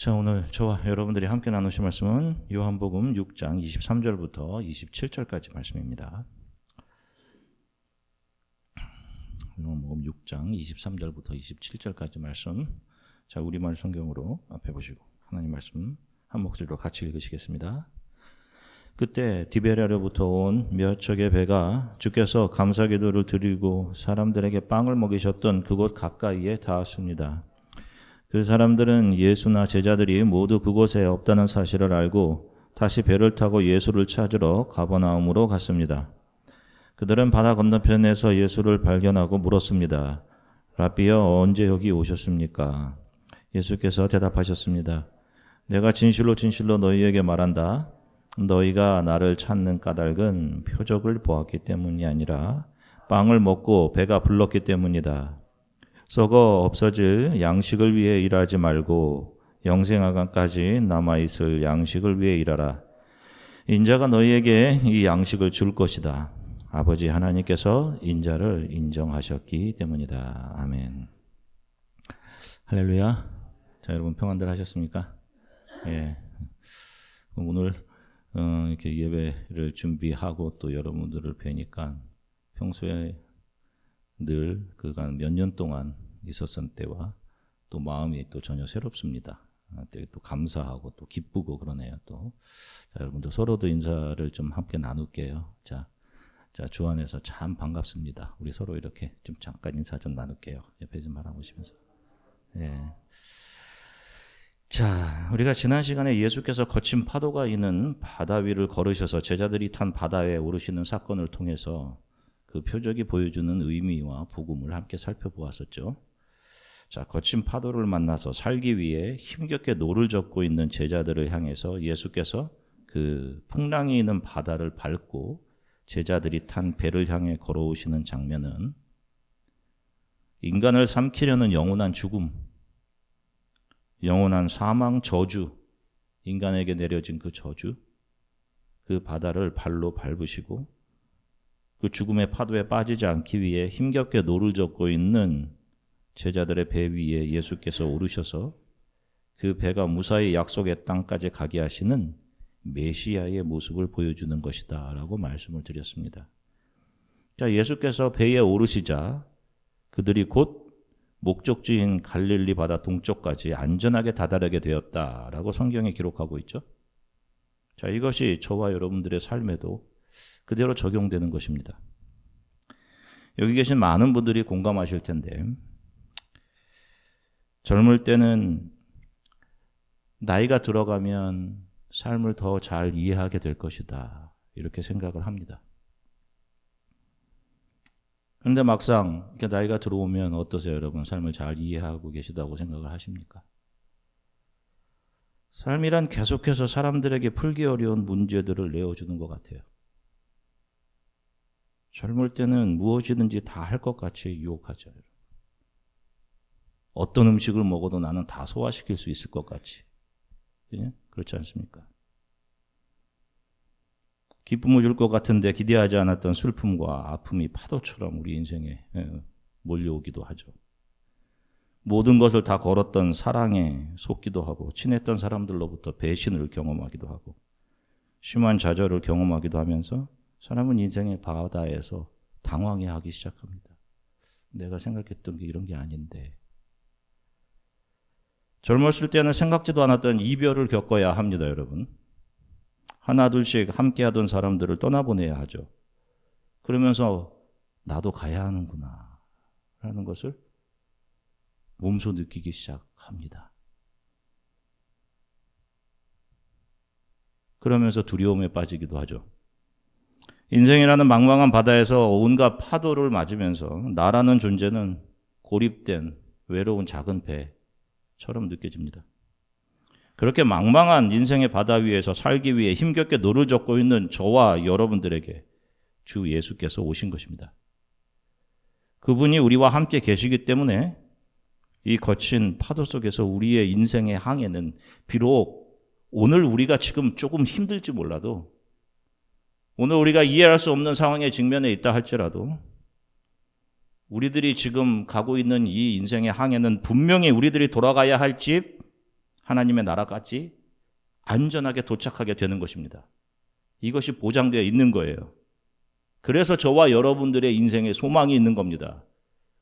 자, 오늘 저와 여러분들이 함께 나누실 말씀은 요한복음 6장 23절부터 27절까지 말씀입니다. 요한복음 6장 23절부터 27절까지 말씀. 자, 우리말 성경으로 앞에 보시고 하나님 말씀 한 목소리로 같이 읽으시겠습니다. 그때 디베랴로부터 온 몇 척의 배가 주께서 감사기도를 드리고 사람들에게 빵을 먹이셨던 그곳 가까이에 닿았습니다. 그 사람들은 예수나 제자들이 모두 그곳에 없다는 사실을 알고 다시 배를 타고 예수를 찾으러 가버나움으로 갔습니다. 그들은 바다 건너편에서 예수를 발견하고 물었습니다. 라비여, 언제 여기 오셨습니까? 예수께서 대답하셨습니다. 내가 진실로 진실로 너희에게 말한다. 너희가 나를 찾는 까닭은 표적을 보았기 때문이 아니라 빵을 먹고 배가 불렀기 때문이다. 썩어 없어질 양식을 위해 일하지 말고 영생하간까지 남아있을 양식을 위해 일하라. 인자가 너희에게 이 양식을 줄 것이다. 아버지 하나님께서 인자를 인정하셨기 때문이다. 아멘. 할렐루야. 자, 여러분 평안들 하셨습니까? 예. 오늘 이렇게 예배를 준비하고 또 여러분들을 뵈니까 평소에 늘 그간 몇 년 동안 있었던 때와 또 마음이 또 전혀 새롭습니다. 또 감사하고 또 기쁘고 그러네요. 또 자, 여러분들 서로도 인사를 좀 함께 나눌게요. 자, 주 안에서 참 반갑습니다. 우리 서로 이렇게 좀 잠깐 인사 좀 나눌게요. 옆에 좀 바라보시면서. 예. 자, 우리가 지난 시간에 예수께서 거친 파도가 있는 바다 위를 걸으셔서 제자들이 탄 바다에 오르시는 사건을 통해서 그 표적이 보여주는 의미와 복음을 함께 살펴보았었죠. 자, 거친 파도를 만나서 살기 위해 힘겹게 노를 젓고 있는 제자들을 향해서 예수께서 그 풍랑이 있는 바다를 밟고 제자들이 탄 배를 향해 걸어오시는 장면은 인간을 삼키려는 영원한 죽음, 영원한 사망 저주, 인간에게 내려진 그 저주, 그 바다를 발로 밟으시고 그 죽음의 파도에 빠지지 않기 위해 힘겹게 노를 젓고 있는 제자들의 배 위에 예수께서 오르셔서 그 배가 무사히 약속의 땅까지 가게 하시는 메시아의 모습을 보여주는 것이다 라고 말씀을 드렸습니다. 자, 예수께서 배에 오르시자 그들이 곧 목적지인 갈릴리 바다 동쪽까지 안전하게 다다르게 되었다라고 성경에 기록하고 있죠. 자, 이것이 저와 여러분들의 삶에도 그대로 적용되는 것입니다. 여기 계신 많은 분들이 공감하실 텐데 젊을 때는 나이가 들어가면 삶을 더 잘 이해하게 될 것이다 이렇게 생각을 합니다. 그런데 막상 이렇게 나이가 들어오면 어떠세요, 여러분? 삶을 잘 이해하고 계시다고 생각을 하십니까? 삶이란 계속해서 사람들에게 풀기 어려운 문제들을 내어주는 것 같아요. 젊을 때는 무엇이든지 다 할 것 같이 유혹하죠. 어떤 음식을 먹어도 나는 다 소화시킬 수 있을 것 같이. 예? 그렇지 않습니까? 기쁨을 줄 것 같은데 기대하지 않았던 슬픔과 아픔이 파도처럼 우리 인생에 몰려오기도 하죠. 모든 것을 다 걸었던 사랑에 속기도 하고 친했던 사람들로부터 배신을 경험하기도 하고 심한 좌절을 경험하기도 하면서 사람은 인생의 바다에서 당황해하기 시작합니다. 내가 생각했던 게 이런 게 아닌데. 젊었을 때는 생각지도 않았던 이별을 겪어야 합니다, 여러분. 하나 둘씩 함께하던 사람들을 떠나보내야 하죠. 그러면서 나도 가야 하는구나 라는 것을 몸소 느끼기 시작합니다. 그러면서 두려움에 빠지기도 하죠. 인생이라는 망망한 바다에서 온갖 파도를 맞으면서 나라는 존재는 고립된 외로운 작은 배처럼 느껴집니다. 그렇게 망망한 인생의 바다 위에서 살기 위해 힘겹게 노를 젓고 있는 저와 여러분들에게 주 예수께서 오신 것입니다. 그분이 우리와 함께 계시기 때문에 이 거친 파도 속에서 우리의 인생의 항해는 비록 오늘 우리가 지금 조금 힘들지 몰라도 오늘 우리가 이해할 수 없는 상황에 직면해 있다 할지라도 우리들이 지금 가고 있는 이 인생의 항해는 분명히 우리들이 돌아가야 할 집, 하나님의 나라까지 안전하게 도착하게 되는 것입니다. 이것이 보장되어 있는 거예요. 그래서 저와 여러분들의 인생에 소망이 있는 겁니다.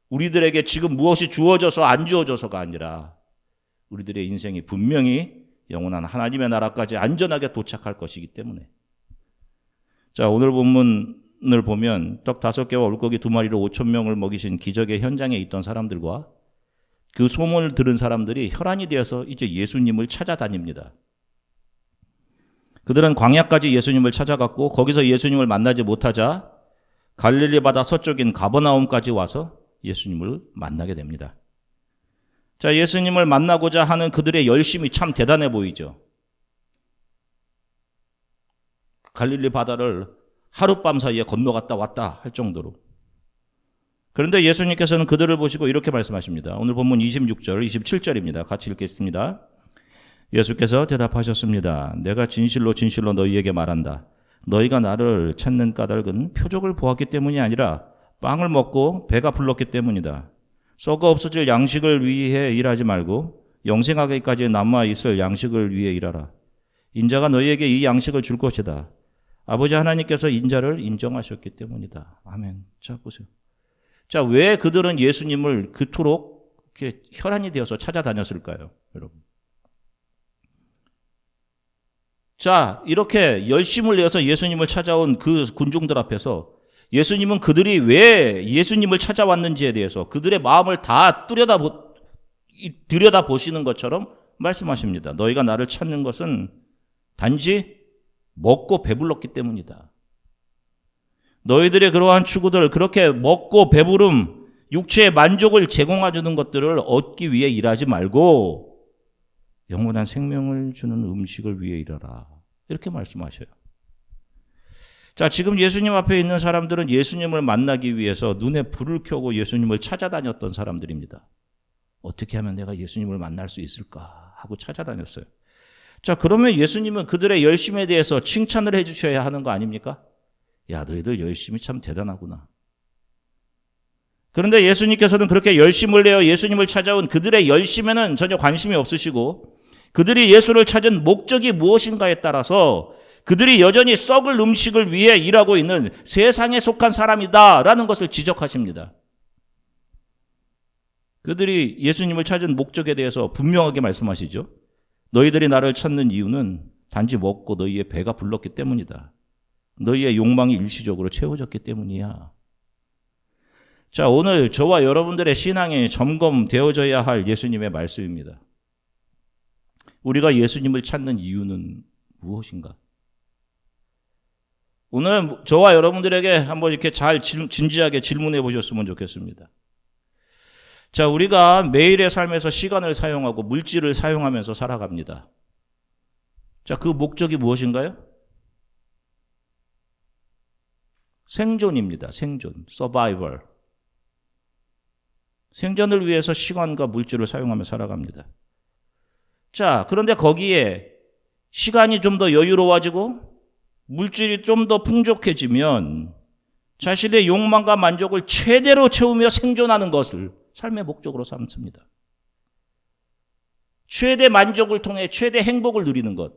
우리들에게 지금 무엇이 주어져서 안 주어져서가 아니라 우리들의 인생이 분명히 영원한 하나님의 나라까지 안전하게 도착할 것이기 때문에. 자, 오늘 본문을 보면 떡 5개와 물고기 2마리로 5,000명을 먹이신 기적의 현장에 있던 사람들과 그 소문을 들은 사람들이 혈안이 되어서 이제 예수님을 찾아다닙니다. 그들은 광야까지 예수님을 찾아갔고 거기서 예수님을 만나지 못하자 갈릴리 바다 서쪽인 가버나움까지 와서 예수님을 만나게 됩니다. 자, 예수님을 만나고자 하는 그들의 열심이 참 대단해 보이죠. 갈릴리 바다를 하룻밤 사이에 건너갔다 왔다 할 정도로. 그런데 예수님께서는 그들을 보시고 이렇게 말씀하십니다. 오늘 본문 26절, 27절입니다. 같이 읽겠습니다. 예수께서 대답하셨습니다. 내가 진실로 진실로 너희에게 말한다. 너희가 나를 찾는 까닭은 표적을 보았기 때문이 아니라 빵을 먹고 배가 불렀기 때문이다. 썩어 없어질 양식을 위해 일하지 말고 영생하기까지 남아있을 양식을 위해 일하라. 인자가 너희에게 이 양식을 줄 것이다. 아버지 하나님께서 인자를 인정하셨기 때문이다. 아멘. 자, 보세요. 자, 왜 그들은 예수님을 그토록 이렇게 혈안이 되어서 찾아다녔을까요, 여러분? 자, 이렇게 열심을 내어서 예수님을 찾아온 그 군중들 앞에서 예수님은 그들이 왜 예수님을 찾아왔는지에 대해서 그들의 마음을 다 들여다보시는 것처럼 말씀하십니다. 너희가 나를 찾는 것은 단지 먹고 배불렀기 때문이다. 너희들의 그러한 추구들, 그렇게 먹고 배부름, 육체의 만족을 제공해주는 것들을 얻기 위해 일하지 말고 영원한 생명을 주는 음식을 위해 일하라. 이렇게 말씀하셔요. 자, 지금 예수님 앞에 있는 사람들은 예수님을 만나기 위해서 눈에 불을 켜고 예수님을 찾아다녔던 사람들입니다. 어떻게 하면 내가 예수님을 만날 수 있을까 하고 찾아다녔어요. 자, 그러면 예수님은 그들의 열심에 대해서 칭찬을 해 주셔야 하는 거 아닙니까? 야, 너희들 열심이 참 대단하구나. 그런데 예수님께서는 그렇게 열심을 내어 예수님을 찾아온 그들의 열심에는 전혀 관심이 없으시고 그들이 예수를 찾은 목적이 무엇인가에 따라서 그들이 여전히 썩을 음식을 위해 일하고 있는 세상에 속한 사람이다라는 것을 지적하십니다. 그들이 예수님을 찾은 목적에 대해서 분명하게 말씀하시죠. 너희들이 나를 찾는 이유는 단지 먹고 너희의 배가 불렀기 때문이다. 너희의 욕망이 일시적으로 채워졌기 때문이야. 자, 오늘 저와 여러분들의 신앙이 점검되어져야 할 예수님의 말씀입니다. 우리가 예수님을 찾는 이유는 무엇인가? 오늘 저와 여러분들에게 한번 이렇게 잘 진지하게 질문해 보셨으면 좋겠습니다. 자, 우리가 매일의 삶에서 시간을 사용하고 물질을 사용하면서 살아갑니다. 자, 그 목적이 무엇인가요? 생존입니다. 생존, survival. 생존을 위해서 시간과 물질을 사용하며 살아갑니다. 자, 그런데 거기에 시간이 좀 더 여유로워지고 물질이 좀 더 풍족해지면 자신의 욕망과 만족을 최대로 채우며 생존하는 것을 삶의 목적으로 삼습니다. 최대 만족을 통해 최대 행복을 누리는 것.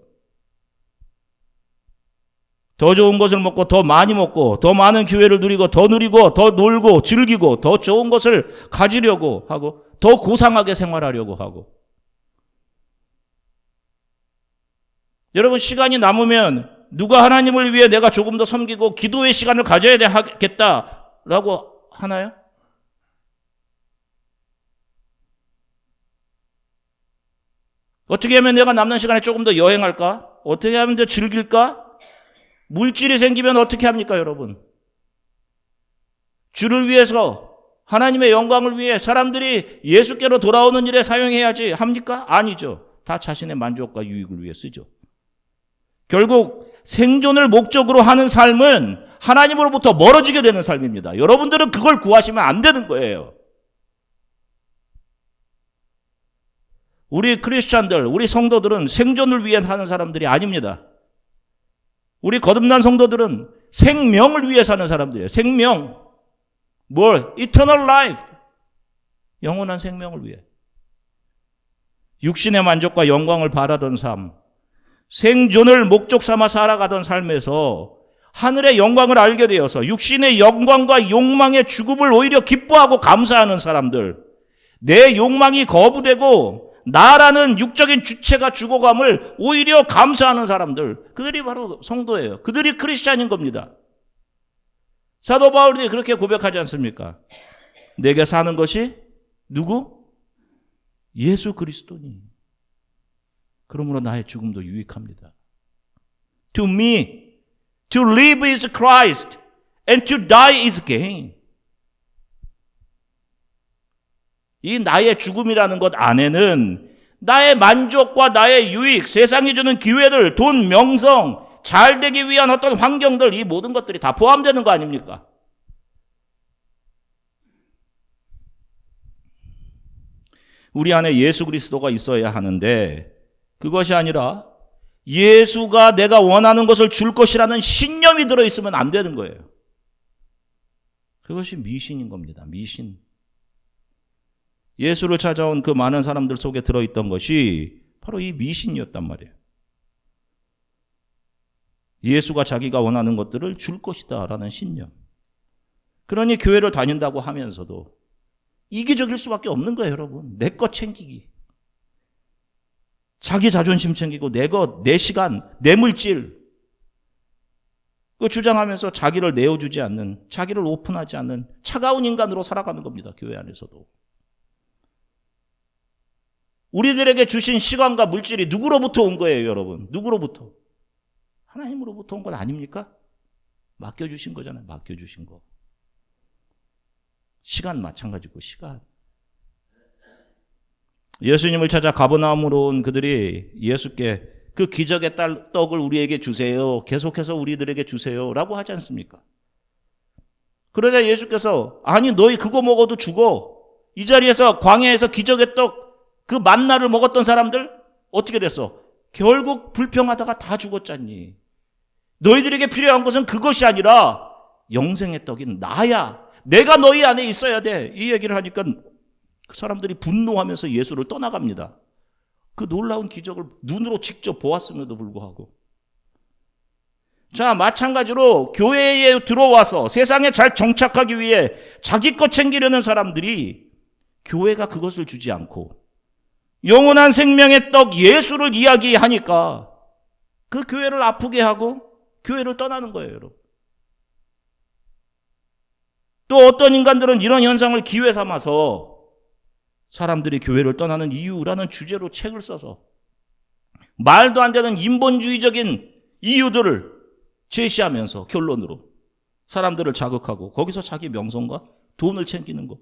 더 좋은 것을 먹고 더 많이 먹고 더 많은 기회를 누리고 더 누리고 더 놀고 즐기고 더 좋은 것을 가지려고 하고 더 고상하게 생활하려고 하고. 여러분, 시간이 남으면 누가 하나님을 위해 내가 조금 더 섬기고 기도의 시간을 가져야 되겠다라고 하나요? 어떻게 하면 내가 남는 시간에 조금 더 여행할까? 어떻게 하면 더 즐길까? 물질이 생기면 어떻게 합니까, 여러분? 주를 위해서, 하나님의 영광을 위해 사람들이 예수께로 돌아오는 일에 사용해야지 합니까? 아니죠. 다 자신의 만족과 유익을 위해 쓰죠. 결국 생존을 목적으로 하는 삶은 하나님으로부터 멀어지게 되는 삶입니다. 여러분들은 그걸 구하시면 안 되는 거예요. 우리 크리스찬들, 우리 성도들은 생존을 위해 사는 사람들이 아닙니다. 우리 거듭난 성도들은 생명을 위해 사는 사람들이에요. 생명. 뭘? Eternal life. 영원한 생명을 위해. 육신의 만족과 영광을 바라던 삶, 생존을 목적 삼아 살아가던 삶에서 하늘의 영광을 알게 되어서 육신의 영광과 욕망의 죽음을 오히려 기뻐하고 감사하는 사람들, 내 욕망이 거부되고 나라는 육적인 주체가 죽어감을 오히려 감사하는 사람들, 그들이 바로 성도예요. 그들이 크리스찬인 겁니다. 사도 바울이 그렇게 고백하지 않습니까? 내게 사는 것이 누구? 예수 그리스도니. 그러므로 나의 죽음도 유익합니다. To me, to live is Christ, and to die is gain. 이 나의 죽음이라는 것 안에는 나의 만족과 나의 유익, 세상이 주는 기회들, 돈, 명성, 잘 되기 위한 어떤 환경들, 이 모든 것들이 다 포함되는 거 아닙니까? 우리 안에 예수 그리스도가 있어야 하는데 그것이 아니라 예수가 내가 원하는 것을 줄 것이라는 신념이 들어있으면 안 되는 거예요. 그것이 미신인 겁니다. 미신. 예수를 찾아온 그 많은 사람들 속에 들어있던 것이 바로 이 미신이었단 말이에요. 예수가 자기가 원하는 것들을 줄 것이다 라는 신념. 그러니 교회를 다닌다고 하면서도 이기적일 수밖에 없는 거예요, 여러분. 내 것 챙기기. 자기 자존심 챙기고 내 것, 내 시간, 내 물질. 그 주장하면서 자기를 내어주지 않는, 자기를 오픈하지 않는 차가운 인간으로 살아가는 겁니다, 교회 안에서도. 우리들에게 주신 시간과 물질이 누구로부터 온 거예요, 여러분? 누구로부터? 하나님으로부터 온 건 아닙니까? 맡겨주신 거잖아요, 맡겨주신 거. 시간 마찬가지고, 시간. 예수님을 찾아 가버나움으로 온 그들이 예수께 그 기적의 떡을 우리에게 주세요, 계속해서 우리들에게 주세요 라고 하지 않습니까? 그러자 예수께서 아니 너희 그거 먹어도 죽어. 이 자리에서 광야에서 기적의 떡 그 만나를 먹었던 사람들 어떻게 됐어? 결국 불평하다가 다 죽었잖니. 너희들에게 필요한 것은 그것이 아니라 영생의 떡인 나야. 내가 너희 안에 있어야 돼. 이 얘기를 하니까 그 사람들이 분노하면서 예수를 떠나갑니다. 그 놀라운 기적을 눈으로 직접 보았음에도 불구하고. 자, 마찬가지로 교회에 들어와서 세상에 잘 정착하기 위해 자기 것 챙기려는 사람들이 교회가 그것을 주지 않고 영원한 생명의 떡 예수를 이야기하니까 그 교회를 아프게 하고 교회를 떠나는 거예요, 여러분. 또 어떤 인간들은 이런 현상을 기회 삼아서 사람들이 교회를 떠나는 이유라는 주제로 책을 써서 말도 안 되는 인본주의적인 이유들을 제시하면서 결론으로 사람들을 자극하고 거기서 자기 명성과 돈을 챙기는 거.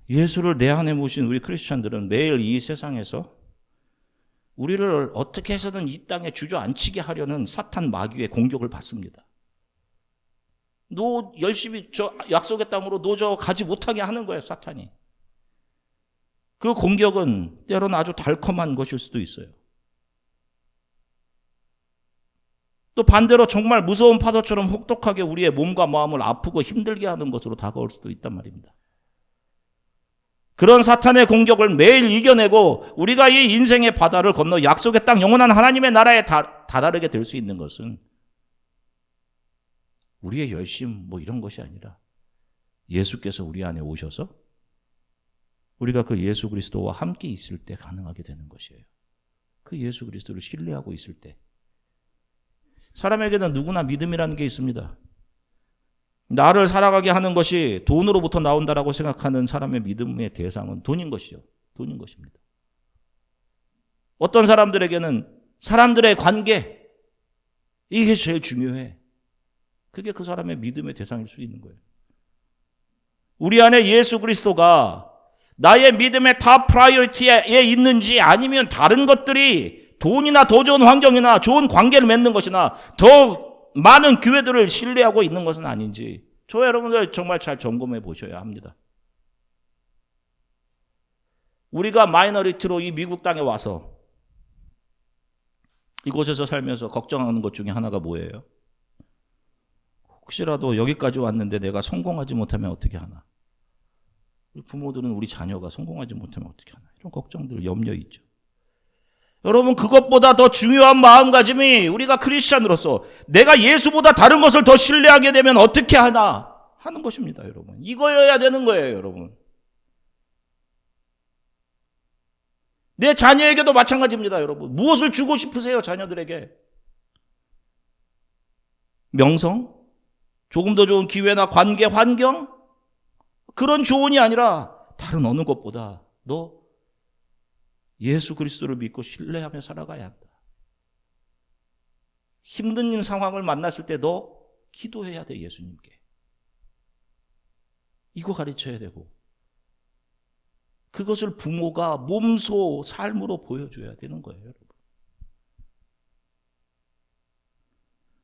예수를 내 안에 모신 우리 크리스찬들은 매일 이 세상에서 우리를 어떻게 해서든 이 땅에 주저앉히게 하려는 사탄 마귀의 공격을 받습니다. 너 열심히 저 약속의 땅으로 너 저 가지 못하게 하는 거예요, 사탄이. 그 공격은 때로는 아주 달콤한 것일 수도 있어요. 또 반대로 정말 무서운 파도처럼 혹독하게 우리의 몸과 마음을 아프고 힘들게 하는 것으로 다가올 수도 있단 말입니다. 그런 사탄의 공격을 매일 이겨내고 우리가 이 인생의 바다를 건너 약속의 땅 영원한 하나님의 나라에 다다르게 될 수 있는 것은 우리의 열심 이런 것이 아니라 예수께서 우리 안에 오셔서 우리가 그 예수 그리스도와 함께 있을 때 가능하게 되는 것이에요. 그 예수 그리스도를 신뢰하고 있을 때. 사람에게는 누구나 믿음이라는 게 있습니다. 나를 살아가게 하는 것이 돈으로부터 나온다라고 생각하는 사람의 믿음의 대상은 돈인 것이죠. 돈인 것입니다. 어떤 사람들에게는 사람들의 관계, 이게 제일 중요해. 그게 그 사람의 믿음의 대상일 수 있는 거예요. 우리 안에 예수 그리스도가 나의 믿음의 탑 프라이어리티에 있는지 아니면 다른 것들이 돈이나 더 좋은 환경이나 좋은 관계를 맺는 것이나 더 많은 교회들을 신뢰하고 있는 것은 아닌지 저와 여러분들 정말 잘 점검해 보셔야 합니다. 우리가 마이너리티로 이 미국 땅에 와서 이곳에서 살면서 걱정하는 것 중에 하나가 뭐예요? 혹시라도 여기까지 왔는데 내가 성공하지 못하면 어떻게 하나? 부모들은 우리 자녀가 성공하지 못하면 어떻게 하나 이런 걱정들, 염려 있죠. 여러분, 그것보다 더 중요한 마음가짐이 우리가 크리스찬으로서 내가 예수보다 다른 것을 더 신뢰하게 되면 어떻게 하나 하는 것입니다. 여러분, 이거여야 되는 거예요. 여러분, 내 자녀에게도 마찬가지입니다. 여러분, 무엇을 주고 싶으세요? 자녀들에게 명성? 조금 더 좋은 기회나 관계, 환경? 그런 조언이 아니라 다른 어느 것보다 너 예수 그리스도를 믿고 신뢰하며 살아가야 한다. 힘든 상황을 만났을 때 너 기도해야 돼. 예수님께. 이거 가르쳐야 되고, 그것을 부모가 몸소 삶으로 보여줘야 되는 거예요. 여러분,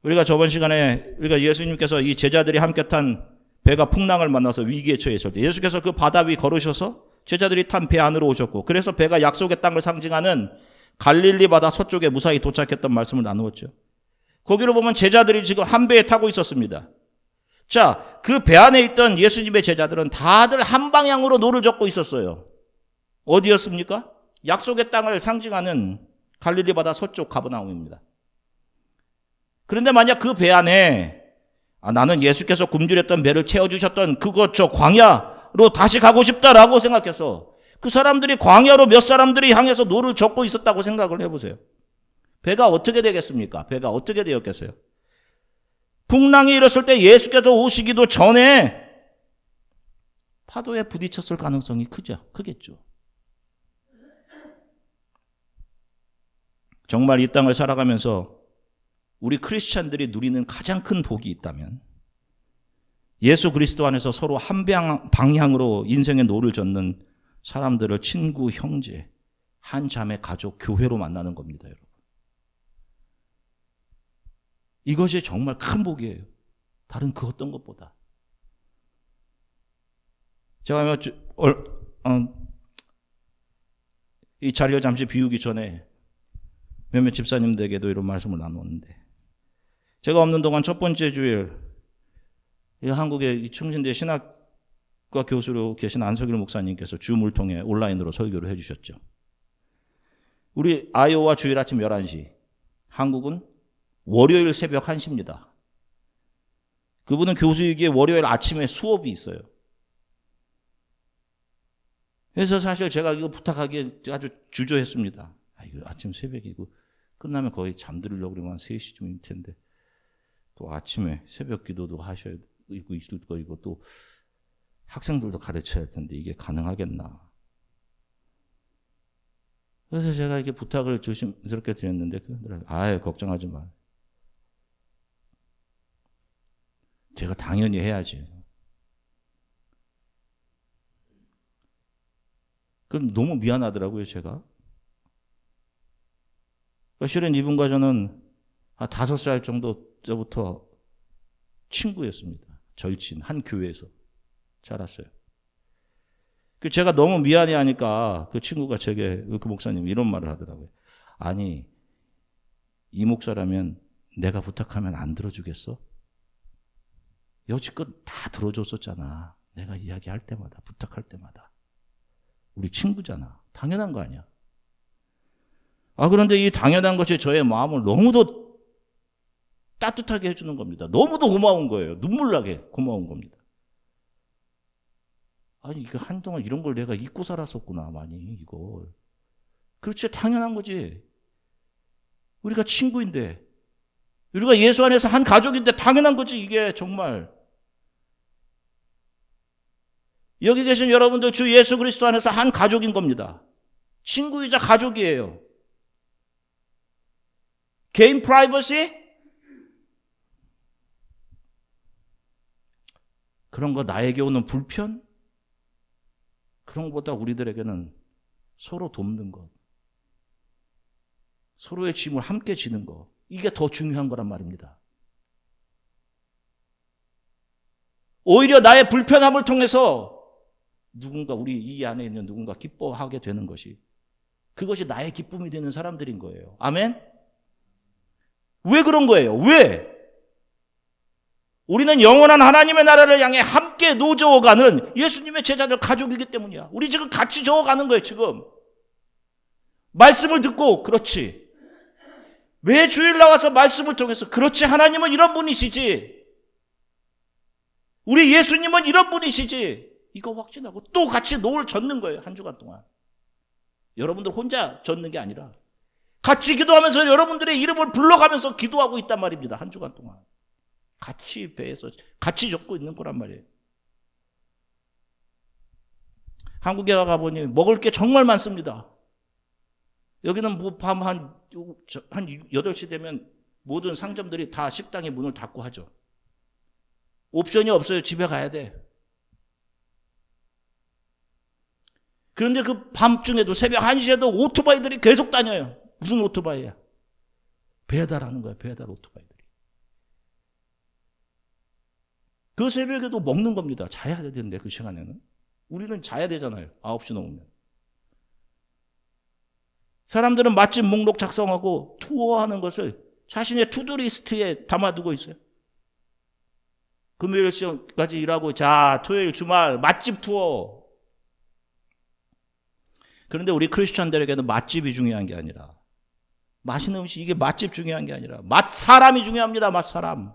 우리가 저번 시간에 우리가 예수님께서 이 제자들이 함께 탄 배가 풍랑을 만나서 위기에 처했을 때 예수께서 그 바다 위 걸으셔서 제자들이 탄 배 안으로 오셨고, 그래서 배가 약속의 땅을 상징하는 갈릴리 바다 서쪽에 무사히 도착했던 말씀을 나누었죠. 거기로 보면 제자들이 지금 한 배에 타고 있었습니다. 자, 그 배 안에 있던 예수님의 제자들은 다들 한 방향으로 노를 젓고 있었어요. 어디였습니까? 약속의 땅을 상징하는 갈릴리 바다 서쪽 가버나움입니다. 그런데 만약 그 배 안에 나는 예수께서 굶주렸던 배를 채워주셨던 그곳 저 광야로 다시 가고 싶다라고 생각해서 그 사람들이 광야로 몇 사람들이 향해서 노를 젓고 있었다고 생각을 해보세요. 배가 어떻게 되겠습니까? 배가 어떻게 되었겠어요? 풍랑이 일었을 때 예수께서 오시기도 전에 파도에 부딪혔을 가능성이 크겠죠. 정말 이 땅을 살아가면서 우리 크리스찬들이 누리는 가장 큰 복이 있다면 예수 그리스도 안에서 서로 한 방향으로 인생의 노를 젓는 사람들을 친구, 형제, 한 자매, 가족, 교회로 만나는 겁니다. 여러분, 이것이 정말 큰 복이에요. 다른 그 어떤 것보다. 제가 이 자리를 잠시 비우기 전에 몇몇 집사님들에게도 이런 말씀을 나누었는데, 제가 없는 동안 첫 번째 주일 한국의 충신대 신학과 교수로 계신 안석일 목사님께서 줌을 통해 온라인으로 설교를 해주셨죠. 우리 아이오와 주일 아침 11시, 한국은 월요일 새벽 1시입니다. 그분은 교수이기에 월요일 아침에 수업이 있어요. 그래서 사실 제가 이거 부탁하기에 아주 주저했습니다. 이거 아침 새벽이고 끝나면 거의 잠들으려고 그러면 한 3시쯤일 텐데 또 아침에 새벽 기도도 하셔야 있을 거이고 또 학생들도 가르쳐야 할 텐데 이게 가능하겠나. 그래서 제가 이렇게 부탁을 조심스럽게 드렸는데 아예 걱정하지 마. 제가 당연히 해야지. 그럼 너무 미안하더라고요, 제가. 실은 이분과 저는 한 5살 정도 때부터 친구였습니다. 절친, 한 교회에서 자랐어요. 제가 너무 미안해 하니까 그 친구가 제게, 그 목사님 이런 말을 하더라고요. 아니, 이 목사라면 내가 부탁하면 안 들어주겠어? 여지껏 다 들어줬었잖아. 내가 이야기할 때마다, 부탁할 때마다. 우리 친구잖아. 당연한 거 아니야. 그런데 이 당연한 것이 저의 마음을 너무도 따뜻하게 해주는 겁니다. 너무도 고마운 거예요. 눈물 나게 고마운 겁니다. 아니, 이거 한동안 이런 걸 내가 잊고 살았었구나, 많이, 이걸. 그렇지, 당연한 거지. 우리가 친구인데, 우리가 예수 안에서 한 가족인데 당연한 거지, 이게 정말. 여기 계신 여러분들 주 예수 그리스도 안에서 한 가족인 겁니다. 친구이자 가족이에요. 개인 프라이버시? 그런 거 나에게 오는 불편? 그런 것보다 우리들에게는 서로 돕는 것, 서로의 짐을 함께 지는 것, 이게 더 중요한 거란 말입니다. 오히려 나의 불편함을 통해서 누군가, 우리 이 안에 있는 누군가 기뻐하게 되는 것이, 그것이 나의 기쁨이 되는 사람들인 거예요. 아멘? 왜 그런 거예요? 왜? 우리는 영원한 하나님의 나라를 향해 함께 노저어가는 예수님의 제자들 가족이기 때문이야. 우리 지금 같이 저어가는 거예요, 지금. 말씀을 듣고, 그렇지. 왜 주일 나와서 말씀을 통해서, 그렇지, 하나님은 이런 분이시지. 우리 예수님은 이런 분이시지. 이거 확신하고 또 같이 노을 젓는 거예요, 한 주간 동안. 여러분들 혼자 젓는 게 아니라 같이 기도하면서 여러분들의 이름을 불러가면서 기도하고 있단 말입니다, 한 주간 동안. 같이 배에서 같이 젓고 있는 거란 말이에요. 한국에 가보니 먹을 게 정말 많습니다. 여기는 뭐 밤 한 8시 되면 모든 상점들이 다 식당의 문을 닫고 하죠. 옵션이 없어요. 집에 가야 돼. 그런데 그 밤중에도 새벽 1시에도 오토바이들이 계속 다녀요. 무슨 오토바이야? 배달하는 거야, 배달 오토바이들이. 그 새벽에도 먹는 겁니다. 자야 되는데 그 시간에는. 우리는 자야 되잖아요. 9시 넘으면. 사람들은 맛집 목록 작성하고 투어하는 것을 자신의 투두리스트에 담아두고 있어요. 금요일까지 일하고, 자, 토요일 주말 맛집 투어. 그런데 우리 크리스천들에게는 맛집이 중요한 게 아니라, 맛있는 음식, 이게 맛집 중요한 게 아니라 맛사람이 중요합니다. 맛사람.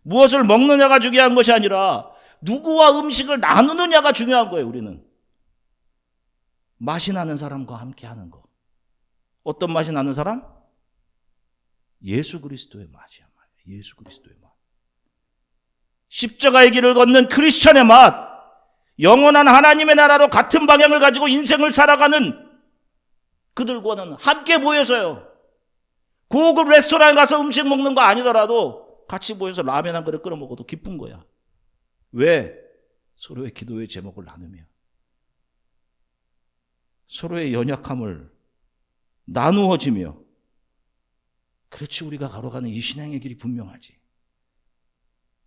무엇을 먹느냐가 중요한 것이 아니라 누구와 음식을 나누느냐가 중요한 거예요. 우리는 맛이 나는 사람과 함께 하는 거. 어떤 맛이 나는 사람? 예수 그리스도의 맛이야. 예수 그리스도의 맛. 십자가의 길을 걷는 크리스천의 맛. 영원한 하나님의 나라로 같은 방향을 가지고 인생을 살아가는 그들과는 함께 모여서요. 고급 레스토랑에 가서 음식 먹는 거 아니더라도 같이 모여서 라면 한 그릇 끓여 먹어도 기쁜 거야. 왜? 서로의 기도의 제목을 나누며 서로의 연약함을 나누어지며. 그렇지, 우리가 걸어가는 이 신앙의 길이 분명하지.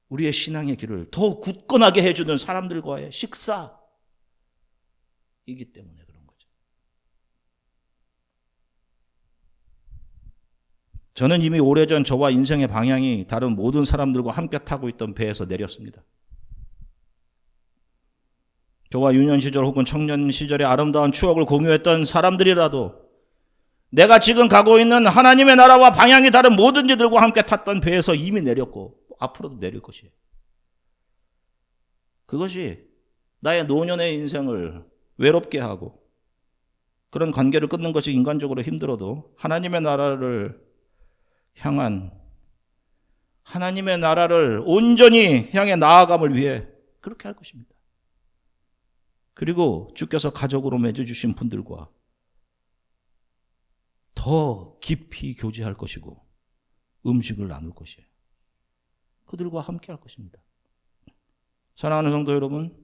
우리의 신앙의 길을 더 굳건하게 해주는 사람들과의 식사이기 때문에 그런 거죠. 저는 이미 오래전 저와 인생의 방향이 다른 모든 사람들과 함께 타고 있던 배에서 내렸습니다. 저와 유년 시절 혹은 청년 시절의 아름다운 추억을 공유했던 사람들이라도 내가 지금 가고 있는 하나님의 나라와 방향이 다른 모든 이들과 함께 탔던 배에서 이미 내렸고 앞으로도 내릴 것이에요. 그것이 나의 노년의 인생을 외롭게 하고 그런 관계를 끊는 것이 인간적으로 힘들어도 하나님의 나라를 향한, 하나님의 나라를 온전히 향해 나아감을 위해 그렇게 할 것입니다. 그리고 주께서 가족으로 맺어주신 분들과 더 깊이 교제할 것이고 음식을 나눌 것이에요. 그들과 함께 할 것입니다. 사랑하는 성도 여러분,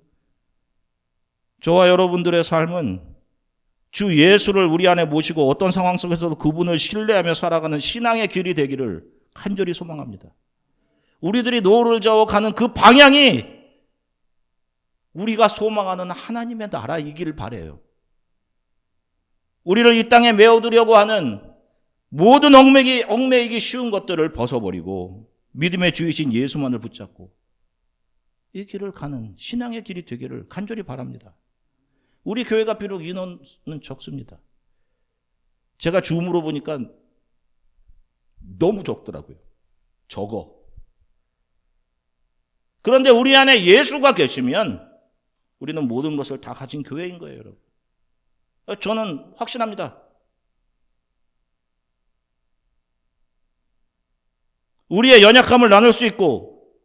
저와 여러분들의 삶은 주 예수를 우리 안에 모시고 어떤 상황 속에서도 그분을 신뢰하며 살아가는 신앙의 길이 되기를 간절히 소망합니다. 우리들이 노를 저어가는 그 방향이 우리가 소망하는 하나님의 나라이기를 바라요. 우리를 이 땅에 메어두려고 하는 모든 얽매이기 쉬운 것들을 벗어버리고 믿음의 주이신 예수만을 붙잡고 이 길을 가는 신앙의 길이 되기를 간절히 바랍니다. 우리 교회가 비록 인원은 적습니다. 제가 줌으로 보니까 너무 적더라고요. 적어. 그런데 우리 안에 예수가 계시면 우리는 모든 것을 다 가진 교회인 거예요, 여러분. 저는 확신합니다. 우리의 연약함을 나눌 수 있고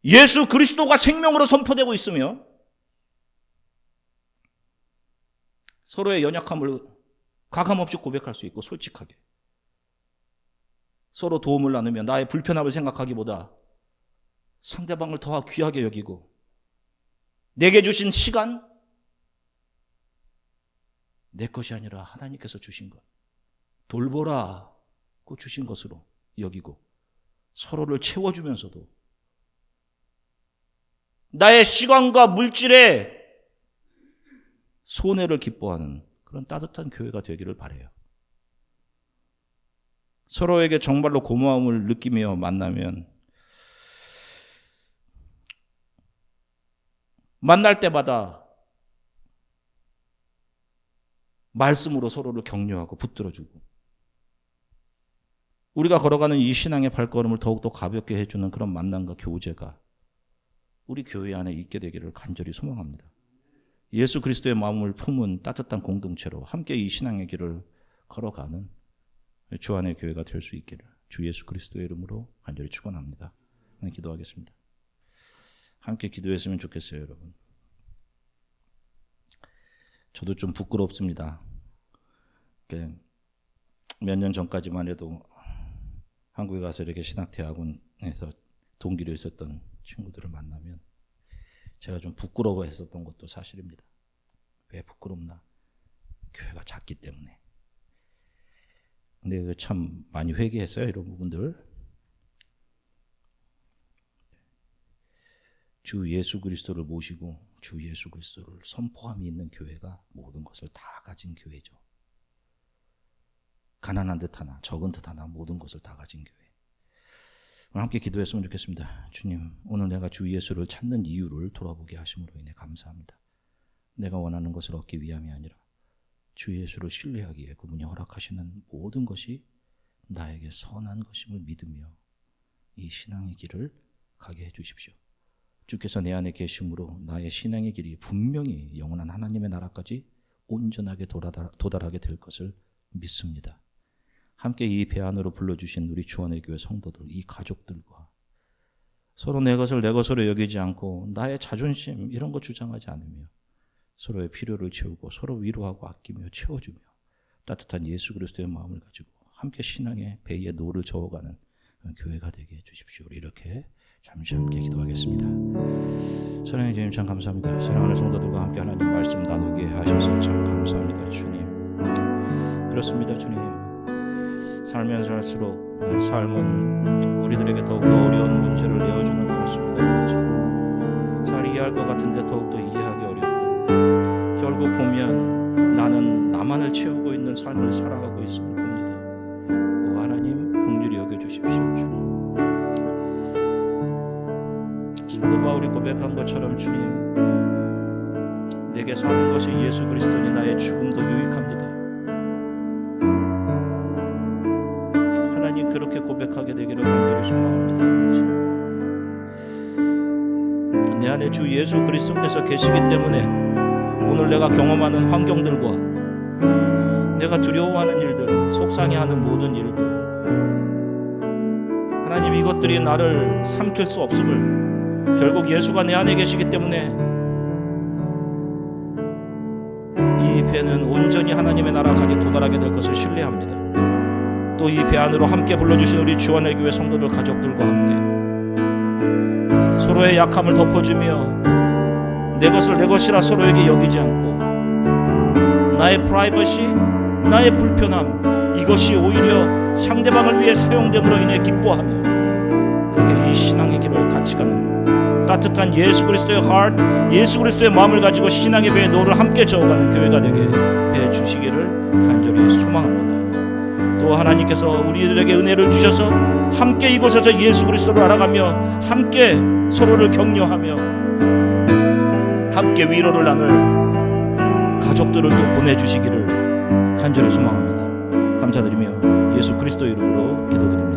예수 그리스도가 생명으로 선포되고 있으며 서로의 연약함을 가감없이 고백할 수 있고 솔직하게 서로 도움을 나누며 나의 불편함을 생각하기보다 상대방을 더 귀하게 여기고 내게 주신 시간, 내 것이 아니라 하나님께서 주신 것, 돌보라고 주신 것으로 여기고 서로를 채워주면서도 나의 시간과 물질에 손해를 기뻐하는 그런 따뜻한 교회가 되기를 바라요. 서로에게 정말로 고마움을 느끼며 만나면 만날 때마다 말씀으로 서로를 격려하고 붙들어주고 우리가 걸어가는 이 신앙의 발걸음을 더욱더 가볍게 해주는 그런 만남과 교제가 우리 교회 안에 있게 되기를 간절히 소망합니다. 예수 그리스도의 마음을 품은 따뜻한 공동체로 함께 이 신앙의 길을 걸어가는 주 안의 교회가 될 수 있기를 주 예수 그리스도의 이름으로 간절히 축원합니다. 기도하겠습니다. 함께 기도했으면 좋겠어요, 여러분. 저도 좀 부끄럽습니다. 몇 년 전까지만 해도 한국에 가서 이렇게 신학대학원에서 동기로 있었던 친구들을 만나면 제가 좀 부끄러워했었던 것도 사실입니다. 왜 부끄럽나? 교회가 작기 때문에. 근데 참 많이 회개했어요, 이런 부분들. 주 예수 그리스도를 모시고 주 예수 그리스도를 선포함이 있는 교회가 모든 것을 다 가진 교회죠. 가난한 듯 하나 적은 듯 하나 모든 것을 다 가진 교회. 오늘 함께 기도했으면 좋겠습니다. 주님, 오늘 내가 주 예수를 찾는 이유를 돌아보게 하심으로 인해 감사합니다. 내가 원하는 것을 얻기 위함이 아니라 주 예수를 신뢰하기에 그분이 허락하시는 모든 것이 나에게 선한 것임을 믿으며 이 신앙의 길을 가게 해주십시오. 주께서 내 안에 계심으로 나의 신앙의 길이 분명히 영원한 하나님의 나라까지 온전하게 도달하게 될 것을 믿습니다. 함께 이 배 안으로 불러주신 우리 주안의 교회 성도들, 이 가족들과 서로 내 것을 내 것으로 여기지 않고 나의 자존심 이런 거 주장하지 않으며 서로의 필요를 채우고 서로 위로하고 아끼며 채워주며 따뜻한 예수 그리스도의 마음을 가지고 함께 신앙의 배에 노를 저어가는 교회가 되게 해주십시오. 우리 이렇게 잠시 함께 기도하겠습니다. 사랑의 주님 참 감사합니다. 사랑하는 성도들과 함께 하나님 말씀 나누게 하셔서 참 감사합니다. 주님, 그렇습니다. 주님, 살면 살수록 삶은 우리들에게 더욱더 어려운 문제를 내어주는 것 같습니다. 잘 이해할 것 같은데 더욱더 이해하기 어렵고 결국 보면 나는 나만을 채우고 있는 삶을 살아가고 있음을 봅니다. 오 하나님, 긍휼히 여겨주십시오. 주님, 사도 바울이 고백한 것처럼 주님, 내게 사는 것이 예수 그리스도니 나의 죽음도 유익합니다. 하나님, 그렇게 고백하게 되기를 간절히 소망합니다. 내 안에 주 예수 그리스도께서 계시기 때문에 오늘 내가 경험하는 환경들과 내가 두려워하는 일들, 속상해하는 모든 일들, 하나님, 이것들이 나를 삼킬 수 없음을, 결국 예수가 내 안에 계시기 때문에 이 배는 온전히 하나님의 나라까지 도달하게 될 것을 신뢰합니다. 또 이 배 안으로 함께 불러주신 우리 주안의 교회 성도들 가족들과 함께 서로의 약함을 덮어주며 내 것을 내 것이라 서로에게 여기지 않고 나의 프라이버시, 나의 불편함, 이것이 오히려 상대방을 위해 사용됨으로 인해 기뻐하며 그렇게 이 신앙의 길을 같이 가는 따뜻한 예수 그리스도의 heart, 예수 그리스도의 마음을 가지고 신앙의 배에 노를 함께 저어가는 교회가 되게 해주시기를 간절히 소망합니다. 또 하나님께서 우리들에게 은혜를 주셔서 함께 이곳에서 예수 그리스도를 알아가며 함께 서로를 격려하며 함께 위로를 나눌 가족들을 또 보내주시기를 간절히 소망합니다. 감사드리며 예수 그리스도 이름으로 기도드립니다.